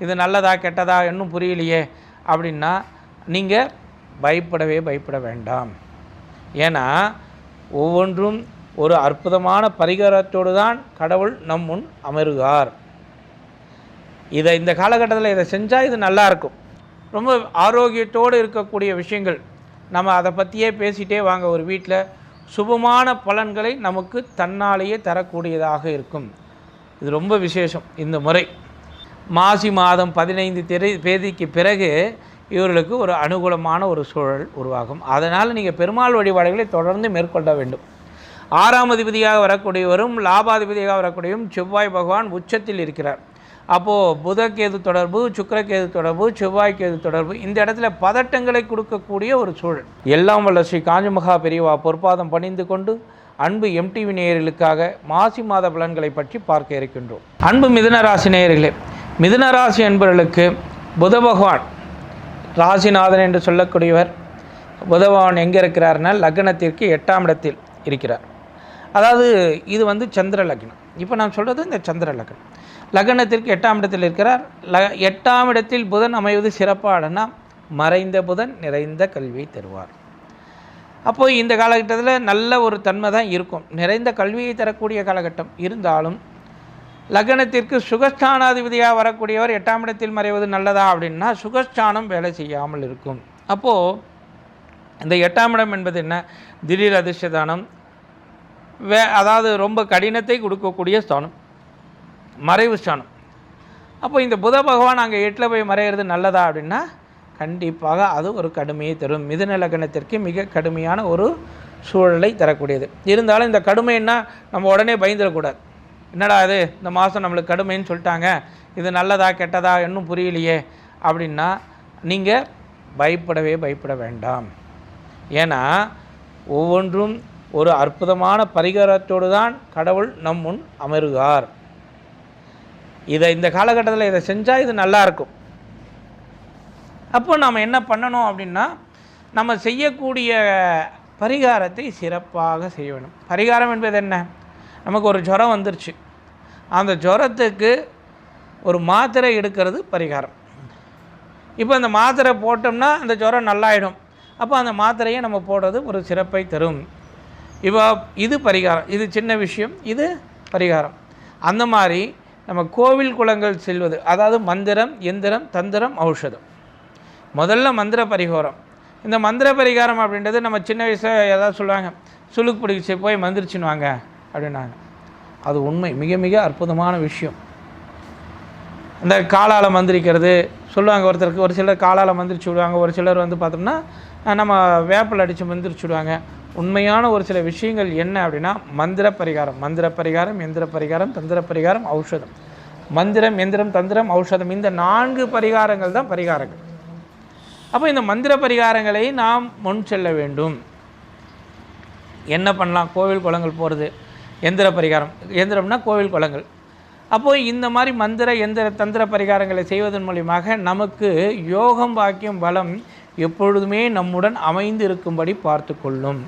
இது நல்லதா கெட்டதா இன்னும் புரியலையே அப்படின்னா நீங்கள் பயப்பட வேண்டாம். ஏன்னா ஒவ்வொன்றும் ஒரு அற்புதமான பரிகாரத்தோடு தான் கடவுள் நம் முன் அமருகார். இந்த காலகட்டத்தில் இதை செஞ்சால் இது நல்லாயிருக்கும். ரொம்ப ஆரோக்கியத்தோடு இருக்கக்கூடிய விஷயங்கள் நம்ம அதை பற்றியே பேசிகிட்டே வாங்க. ஒரு வீட்டில் சுபமான பலன்களை நமக்கு தன்னாலேயே தரக்கூடியதாக இருக்கும். இது ரொம்ப விசேஷம். இந்த முறை மாசி மாதம் 15 தேதிக்கு பிறகு இவர்களுக்கு ஒரு அனுகூலமான ஒரு சூழல் உருவாகும். அதனால் நீங்கள் பெருமாள் வழிபாடுகளை தொடர்ந்து மேற்கொள்ள வேண்டும். 6ஆம் அதிபதியாக வரக்கூடியவரும் லாபாதிபதியாக வரக்கூடியவரும் செவ்வாய் பகவான் உச்சத்தில் இருக்கிறார். அப்போது புதக்கேது தொடர்பு, சுக்கிரகேது தொடர்பு, செவ்வாய்க்கேது தொடர்பு, இந்த இடத்துல பதட்டங்களை கொடுக்கக்கூடிய ஒரு சூழல். எல்லாம் வல்ல ஸ்ரீ காஞ்சிமகா பெரியவா பொற்பாதம் பணிந்து கொண்டு அன்பு MTV நேயர்களுக்காக மாசி மாத பலன்களை பற்றி பார்க்க இருக்கின்றோம். அன்பு மிதுனராசி நேயர்களே, மிதுனராசி என்பவர்களுக்கு புத பகவான் ராசிநாதன் என்று சொல்லக்கூடியவர். புத பகவான் எங்கே இருக்கிறார்னா லக்னத்திற்கு 8ஆம் இடத்தில் இருக்கிறார். அதாவது இது சந்திர லக்னம். இப்போ நான் சொல்கிறது இந்த சந்திர லக்னம். லக்னத்திற்கு 8ஆம் இடத்தில் இருக்கிறார். 8ஆம் இடத்தில் புதன் அமைவது சிறப்பாடனா மறைந்த புதன் நிறைந்த கல்வியை தருவார். அப்போது இந்த காலகட்டத்தில் நல்ல ஒரு தன்மை தான் இருக்கும். நிறைந்த கல்வியை தரக்கூடிய காலகட்டம் இருந்தாலும் லக்னத்திற்கு சுகஸ்தானாதிபதியாக வரக்கூடியவர் 8ஆம் இடத்தில் மறைவது நல்லதா அப்படின்னா சுகஸ்தானம் வேலை செய்யாமல் இருக்கும். அப்போது இந்த 8ஆம் இடம் என்பது என்ன? திடீர் அதிர்ஷ்டதானம், அதாவது ரொம்ப கடினத்தை கொடுக்கக்கூடிய ஸ்தானம், மறைவு ஸ்தானம். அப்போ இந்த புத பகவான் அங்கே 8ல் போய் மறைகிறது நல்லதா அப்படின்னா கண்டிப்பாக அது ஒரு கடுமையை தரும். மிதுன லக்னத்திற்கு மிக கடுமையான ஒரு சூழலை தரக்கூடியது. இருந்தாலும் இந்த கடுமைன்னா நம்ம உடனே பயந்துடக்கூடாது. என்னடா இது இந்த மாதம் நம்மளுக்கு கடுமைன்னு சொல்லிட்டாங்க, இது நல்லதா கெட்டதா இன்னும் புரியலையே அப்படின்னா நீங்கள் பயப்பட வேண்டாம். ஏன்னா ஒவ்வொன்றும் ஒரு அற்புதமான பரிகாரத்தோடு தான் கடவுள் நம் முன் அமருகார். இந்த காலகட்டத்தில் இதை செஞ்சால் இது நல்லாயிருக்கும். அப்போ நாம் என்ன பண்ணணும் அப்படின்னா நம்ம செய்யக்கூடிய பரிகாரத்தை சிறப்பாக செய்ய வேண்டும். பரிகாரம் என்பது என்ன? நமக்கு ஒரு ஜுரம் வந்துருச்சு, அந்த ஜுரத்துக்கு ஒரு மாத்திரை எடுக்கிறது பரிகாரம். இப்போ அந்த மாத்திரை போட்டோம்னா அந்த ஜுரம் நல்லாயிடும். அப்போ அந்த மாத்திரையை நம்ம போடுறது ஒரு சிறப்பை தரும். இப்போ இது பரிகாரம். இது சின்ன விஷயம், இது பரிகாரம். அந்த மாதிரி நம்ம கோவில் குளங்கள் செல்வது, அதாவது மந்திரம், எந்திரம், தந்திரம், ஔஷதம். முதல்ல மந்திர பரிகாரம். இந்த மந்திர பரிகாரம் அப்படின்றது நம்ம சின்ன வயசில் ஏதாவது சொல்லுவாங்க, சுளுக்கு பிடிச்சி போய் மந்திரிச்சுன்னுவாங்க அப்படின்னாங்க. அது உண்மை, மிக மிக அற்புதமான விஷயம். அந்த காலால் மந்திரிக்கிறது சொல்லுவாங்க. ஒருத்தருக்கு ஒரு சிலர் காலால் மந்திரிச்சு விடுவாங்க, ஒரு சிலர் பார்த்தோம்னா நம்ம வேப்பில் அடித்து மந்திரிச்சு விடுவாங்க. உண்மையான ஒரு சில விஷயங்கள் என்ன அப்படின்னா மந்திர பரிகாரம், எந்திர பரிகாரம், தந்திர பரிகாரம், ஔஷதம். மந்திரம், எந்திரம், தந்திரம், ஔஷதம், இந்த 4 பரிகாரங்கள் தான் பரிகாரங்கள். அப்போ இந்த மந்திர பரிகாரங்களை நாம் முன் செல்ல வேண்டும். என்ன பண்ணலாம்? கோவில் குளங்கள் போகிறது எந்திர பரிகாரம். எந்திரம்னா கோவில் குளங்கள். அப்போது இந்த மாதிரி மந்திர, எந்திர, தந்திர பரிகாரங்களை செய்வதன் மூலியமாக நமக்கு யோகம், பாக்கியம், பலம் எப்பொழுதுமே நம்முடன் அமைந்து இருக்கும்படி பார்த்து கொள்ளும்.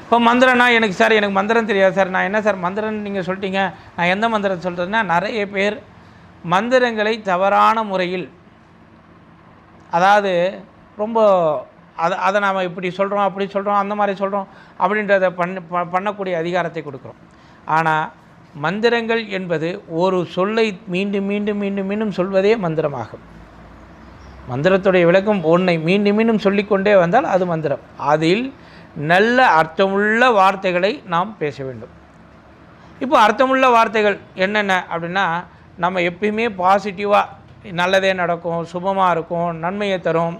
இப்போ மந்திரம்னா எனக்கு மந்திரம் தெரியாது சார், நான் என்ன சார் மந்திரம் நீங்கள் சொல்லிட்டீங்க, நான் எந்த மந்திரத்தை சொல்கிறதுன்னா, நிறைய பேர் மந்திரங்களை தவறான முறையில், அதாவது ரொம்ப அதை நாம் இப்படி சொல்கிறோம், அப்படி சொல்கிறோம், அந்த மாதிரி சொல்கிறோம் அப்படின்றத பண்ணக்கூடிய அதிகாரத்தை கொடுக்குறோம். ஆனால் மந்திரங்கள் என்பது ஒரு சொல்லை மீண்டும் மீண்டும் மீண்டும் மீண்டும் சொல்வதே மந்திரமாகும். மந்திரத்துடைய விளக்கம் ஒன்றை மீண்டும் மீண்டும் சொல்லிக்கொண்டே வந்தால் அது மந்திரம். அதில் நல்ல அர்த்தமுள்ள வார்த்தைகளை நாம் பேச வேண்டும். இப்போ அர்த்தமுள்ள வார்த்தைகள் என்னென்ன அப்படின்னா, நம்ம எப்பயுமே பாசிட்டிவாக நல்லதே நடக்கும், சுபமாக இருக்கும், நன்மையை தரும்,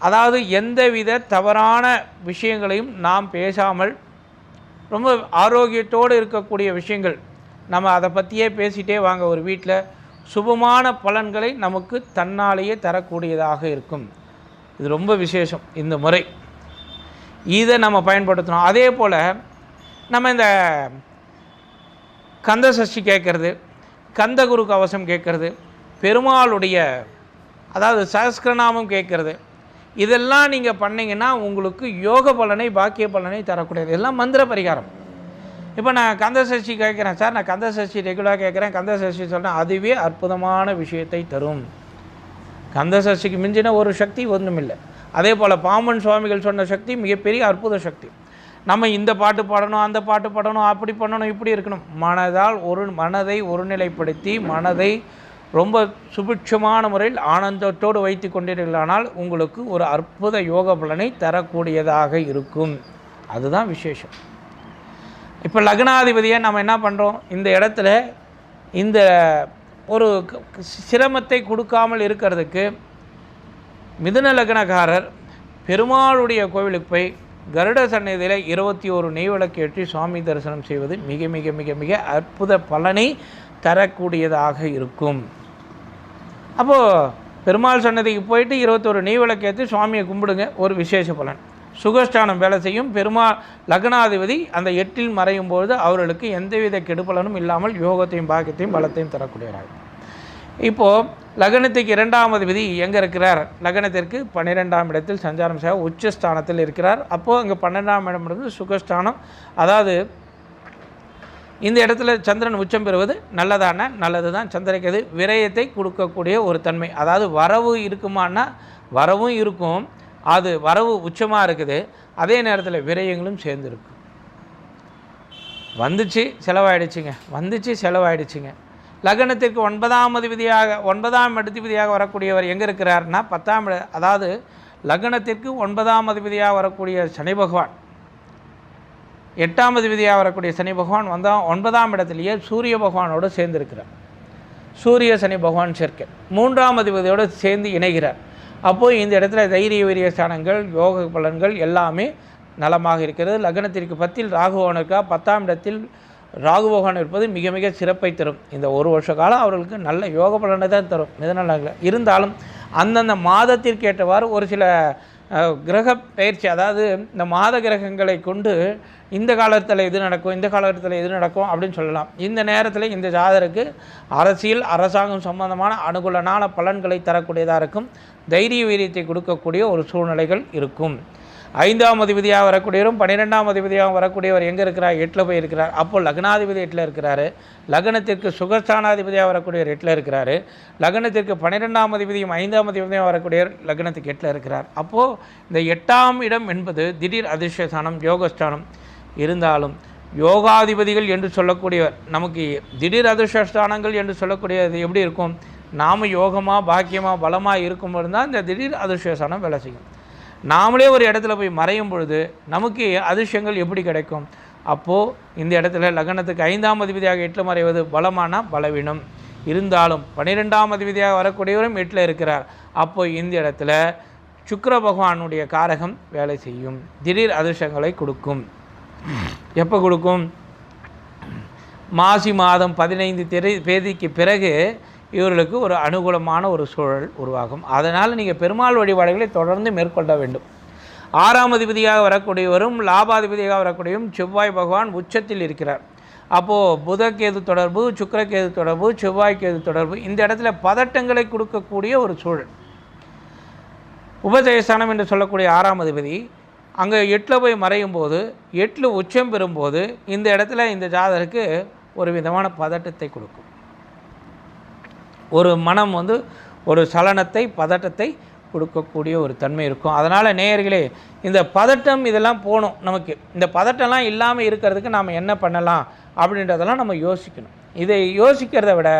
அதாவது எந்தவித தவறான விஷயங்களையும் நாம் பேசாமல் ரொம்ப ஆரோக்கியத்தோடு இருக்கக்கூடிய விஷயங்கள் நம்ம அதை பற்றியே பேசிகிட்டே வாங்க. ஒரு வீட்டில் சுபமான பலன்களை நமக்கு தன்னாலேயே தரக்கூடியதாக இருக்கும். இது ரொம்ப விசேஷம் இந்த முறை. இதை நம்ம பயன்படுத்தணும். அதே போல் நம்ம இந்த கந்த சஷ்டி கேட்குறது, கந்தகுரு கவசம் கேட்குறது, பெருமாளுடைய அதாவது சஹஸ்ரநாமம் கேட்குறது, இதெல்லாம் நீங்கள் பண்ணிங்கன்னா உங்களுக்கு யோக பலனை, பாக்கிய பலனை தரக்கூடியது. எல்லாம் மந்திர பரிகாரம். இப்போ நான் கந்த சஷ்டி கேட்குறேன் சார், நான் கந்த சஷ்டி ரெகுலராக கேட்குறேன், கந்த சஷ்டி சொல்கிறேன், அதுவே அற்புதமான விஷயத்தை தரும். கந்த சஷ்டிக்கு மிஞ்சின ஒரு சக்தி ஒன்றும் இல்லை. அதே போல் பாம்பன் சுவாமிகள் சொன்ன சக்தி மிகப்பெரிய அற்புத சக்தி. நம்ம இந்த பாட்டு பாடணும், அந்த பாட்டு பாடணும், அப்படி பண்ணணும், இப்படி இருக்கணும். மனதை ஒருநிலைப்படுத்தி மனதை ரொம்ப சுபிட்சமான முறையில் ஆனந்தத்தோடு வைத்து கொண்டீர்களானால் உங்களுக்கு ஒரு அற்புத யோக பலனை தரக்கூடியதாக இருக்கும். அதுதான் விசேஷம். இப்போ லக்னாதிபதியை நம்ம என்ன பண்ணுறோம், இந்த இடத்துல இந்த ஒரு சிரமத்தை கொடுக்காமல் இருக்கிறதுக்கு மிதுன லக்னக்காரர் பெருமாளுடைய கோவிலுக்கு போய் கருட சந்நிதியில் 21 நெய் விளக்கு ஏற்றி சுவாமி தரிசனம் செய்வது மிக மிக மிக மிக அற்புத பலனை தரக்கூடியதாக இருக்கும். அப்போது பெருமாள் சன்னதிக்கு போயிட்டு 21 நெய் விளக்கு ஏற்றி சுவாமியை கும்பிடுங்க, ஒரு விசேஷ பலன். சுகஸ்தானம் வேலை செய்யும். பெருமாள் லக்னாதிபதி அந்த 8இல் மறையும் பொழுது அவர்களுக்கு எந்தவித கெடுபலனும் இல்லாமல் யோகத்தையும் பாக்கியத்தையும் பலத்தையும் தரக்கூடியவர்கள். இப்போது லக்னத்துக்கு 2ஆம் அதிபதி எங்கே இருக்கிறார், லக்னத்திற்கு 12ஆம் இடத்தில் சஞ்சாரம் செய்ய உச்சஸ்தானத்தில் இருக்கிறார். அப்போது அங்கே 12ஆம் இடம் சுகஸ்தானம். அதாவது இந்த இடத்துல சந்திரன் உச்சம் பெறுவது நல்லதான நல்லது தான். சந்திரனுக்கு அது விரயத்தை கொடுக்கக்கூடிய ஒரு தன்மை. அதாவது வரவு இருக்குமானா வரவும் இருக்கும், அது வரவு உச்சமாக இருக்குது, அதே நேரத்தில் விரயங்களும் சேர்ந்துருக்கும். வந்துச்சு செலவாயிடுச்சுங்க. லக்னத்திற்கு 9ஆம் அதிபதியாக வரக்கூடியவர் எங்கே இருக்கிறார்னா 10ஆம் இடம். அதாவது லக்னத்திற்கு 9ஆம் அதிபதியாக வரக்கூடிய சனி பகவான், 8ஆம் அதிபதியாக வரக்கூடிய சனி பகவான் 9ஆம் இடத்திலேயே சூரிய பகவானோடு சேர்ந்திருக்கிறார். சூரிய சனி பகவான் சேர்க்கை 3ஆம் அதிபதியோடு சேர்ந்து இணைகிறார். அப்போது இந்த இடத்துல தைரிய வீரிய ஸ்தானங்கள் யோக பலன்கள் எல்லாமே நலமாக இருக்கிறது. லக்னத்திற்கு 10இல் ராகு பகவான் இருக்கா, 10ஆம் இடத்தில் ராகு பகவான் இருப்பது மிக மிக சிறப்பை தரும். இந்த ஒரு வருஷ காலம் அவர்களுக்கு நல்ல யோக பலனை தான் தரும். இதனால் இருந்தாலும் அந்தந்த மாதத்திற்கு ஏற்றவாறு ஒரு சில கிரக பயிற்சி, அதாவது இந்த மாத கிரகங்களை கொண்டு இந்த காலத்தில் இது நடக்கும், இந்த காலத்தில் இது நடக்கும் அப்படின்னு சொல்லலாம். இந்த நேரத்தில் இந்த ஜாதகருக்கு அரசியல் அரசாங்கம் சம்பந்தமான அனுகூலமான பலன்களை தரக்கூடியதாக இருக்கும். தைரிய வீரியத்தை கொடுக்கக்கூடிய ஒரு சூழ்நிலைகள் இருக்கும். 5ஆம் அதிபதியாக வரக்கூடியவரும் 12ஆம் அதிபதியாக வரக்கூடியவர் எங்கே இருக்கிறார், 8இல் போய் இருக்கிறார். அப்போது லக்னாதிபதி 8இல் இருக்கிறார். லக்னத்திற்கு சுகஸ்தானாதிபதியாக வரக்கூடியவர் 8இல் இருக்கிறார். லக்னத்திற்கு 12ஆம் அதிபதியும் 5ஆம் அதிபதியாக வரக்கூடியவர் லக்னத்துக்கு 8இல் இருக்கிறார். அப்போது இந்த 8ஆம் இடம் என்பது திடீர் அதிர்ஷ்டஸ்தானம், யோகஸ்தானம். இருந்தாலும் யோகாதிபதிகள் என்று சொல்லக்கூடியவர் நமக்கு திடீர் அதிர்ஷ்டஸ்தானங்கள் என்று சொல்லக்கூடியது எப்படி இருக்கும், நாம் யோகமாக பாக்கியமாக பலமாக இருக்கும்போது தான் இந்த திடீர் அதிர்ஷ்டஸ்தானம் வேலை செய்யும். நாமளே ஒரு இடத்துல போய் மறையும் பொழுது நமக்கு அதிர்ஷ்டங்கள் எப்படி கிடைக்கும்? அப்போது இந்த இடத்துல லக்னத்துக்கு 5ஆம் அதிபதியாக 8இல் மறைவது பலமான பலவீனம். இருந்தாலும் 12ஆம் அதிபதியாக வரக்கூடியவரும் 8இல் இருக்கிறார். அப்போது இந்த இடத்துல சுக்கிர பகவானுடைய காரகம் வேலை செய்யும், திடீர் அதிர்ஷ்டங்களை கொடுக்கும். எப்போ கொடுக்கும்? மாசி மாதம் 15 தேதிக்கு பிறகு இவர்களுக்கு ஒரு அனுகூலமான ஒரு சூழல் உருவாகும். அதனால் நீங்கள் பெருமாள் வழிபாடுகளை தொடர்ந்து மேற்கொள்ள வேண்டும். 6ஆம் அதிபதியாக வரக்கூடியவரும் லாபாதிபதியாக வரக்கூடியவரும் செவ்வாய் பகவான் உச்சத்தில் இருக்கிறார். அப்போது புதக்கேது தொடர்பு, சுக்கிரக்கேது தொடர்பு, செவ்வாய்க்கேது தொடர்பு, இந்த இடத்துல பதட்டங்களை கொடுக்கக்கூடிய ஒரு சூழல். உபஜயஸ்தானம் என்று சொல்லக்கூடிய 6ஆம் அதிபதி அங்கே 8இல் போய் மறையும் போது, 8இல் உச்சம் பெறும்போது இந்த இடத்துல இந்த ஜாதகருக்கு ஒரு விதமான பதட்டத்தை கொடுக்கும். ஒரு மனம் ஒரு சலனத்தை பதட்டத்தை கொடுக்கக்கூடிய ஒரு தன்மை இருக்கும். அதனால் நேயர்களே, இந்த பதட்டம் இதெல்லாம் போகணும். நமக்கு இந்த பதட்டம்லாம் இல்லாமல் இருக்கிறதுக்கு நாம் என்ன பண்ணலாம் அப்படின்றதெல்லாம் நம்ம யோசிக்கணும். இதை யோசிக்கிறத விட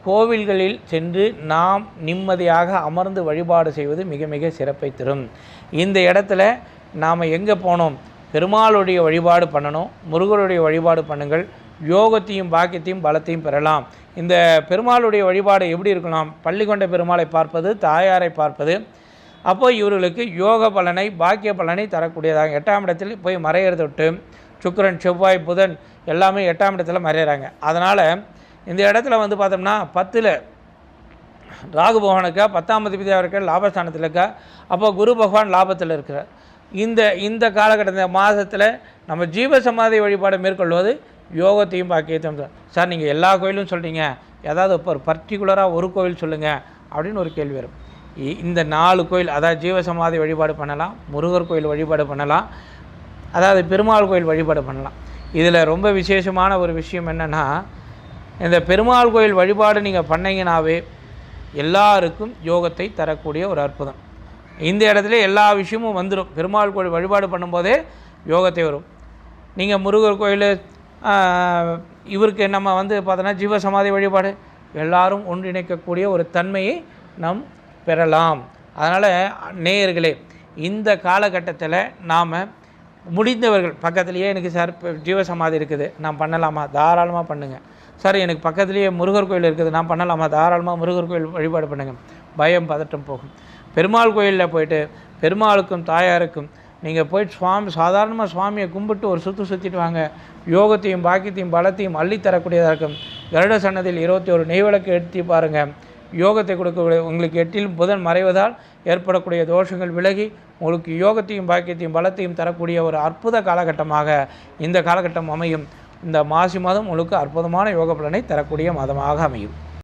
கோவில்களில் சென்று நாம் நிம்மதியாக அமர்ந்து வழிபாடு செய்வது மிக மிக சிறப்பை தரும். இந்த இடத்துல நாம் எங்கே போனோம், பெருமாளுடைய வழிபாடு பண்ணணும், முருகருடைய வழிபாடு பண்ணுங்கள், யோகத்தையும் பாக்கியத்தையும் பலத்தையும் பெறலாம். இந்த பெருமாளுடைய வழிபாடு எப்படி இருக்கலாம்? பள்ளி கொண்ட பெருமாளை பார்ப்பது, தாயாரை பார்ப்பது. அப்போது இவர்களுக்கு யோக பலனை பாக்கிய பலனை தரக்கூடியதாக. 8ஆம் இடத்தில் போய் மறையிறது விட்டு சுக்கிரன் செவ்வாய் புதன் எல்லாமே 8ஆம் இடத்துல மறையிறாங்க. அதனால் இந்த இடத்துல பார்த்தோம்னா 10இல் ராகு பகவானுக்கா, 10ஆம் அதிபதியாக இருக்க லாபஸ்தானத்தில் இருக்கா. அப்போ குரு பகவான் லாபத்தில் இருக்கிறார். இந்த காலகட்டத்தில் மாதத்தில் நம்ம ஜீவசமாதி வழிபாடு மேற்கொள்வது யோகத்தையும் பாக்கியத்தையும். சார் நீங்கள் எல்லா கோயிலும் சொல்கிறீங்க, ஏதாவது இப்போ ஒரு பர்டிகுலராக ஒரு கோயில் சொல்லுங்கள் அப்படின்னு ஒரு கேள்வி வரும். இந்த 4 கோயில், அதாவது ஜீவசமாதி வழிபாடு பண்ணலாம், முருகர் கோயில் வழிபாடு பண்ணலாம், அதாவது பெருமாள் கோயில் வழிபாடு பண்ணலாம். இதில் ரொம்ப விசேஷமான ஒரு விஷயம் என்னென்னா, இந்த பெருமாள் கோயில் வழிபாடு நீங்கள் பண்ணிங்கனாவே எல்லாருக்கும் யோகத்தை தரக்கூடிய ஒரு அற்புதம். இந்த இடத்துல எல்லா விஷயமும் வந்துடும். பெருமாள் கோயில் வழிபாடு பண்ணும்போதே யோகத்தை வரும். நீங்கள் முருகர் கோயில் இவருக்கு நம்ம பார்த்தோன்னா ஜீவசமாதி வழிபாடு எல்லாரும் ஒன்றிணைக்கக்கூடிய ஒரு தன்மையை நாம் பெறலாம். அதனால் நேயர்களே, இந்த காலகட்டத்தில் நாம் முடிந்தவர்கள் பக்கத்துலேயே எனக்கு சார் ஜீவசமாதி இருக்குது நான் பண்ணலாமா, தாராளமாக பண்ணுங்கள். சார் எனக்கு பக்கத்துலேயே முருகர் கோயில் இருக்குது நான் பண்ணலாமா, தாராளமாக முருகர் கோயில் வழிபாடு பண்ணுங்கள். பயம் பதட்டம் போகும். பெருமாள் கோயிலில் போய்ட்டு பெருமாளுக்கும் தாயாருக்கும் நீங்கள் போய்ட்டு சாதாரணமாக சுவாமியை கும்பிட்டு ஒரு சுற்றிட்டு வாங்க. யோகத்தையும் பாக்கியத்தையும் பலத்தையும் அள்ளித்தரக்கூடியதாக இருக்கும். கருட சன்னதியில் 21 நெய்விளக்கு ஏற்றி பாருங்கள். யோகத்தை கொடுக்கக்கூடிய உங்களுக்கு 8ல் புதன் மறைவதால் ஏற்படக்கூடிய தோஷங்கள் விலகி உங்களுக்கு யோகத்தையும் பாக்கியத்தையும் பலத்தையும் தரக்கூடிய ஒரு அற்புத காலகட்டமாக இந்த காலகட்டம் அமையும். இந்த மாசி மாதம் உங்களுக்கு அற்புதமான யோக பலனை தரக்கூடிய மாதமாக அமையும்.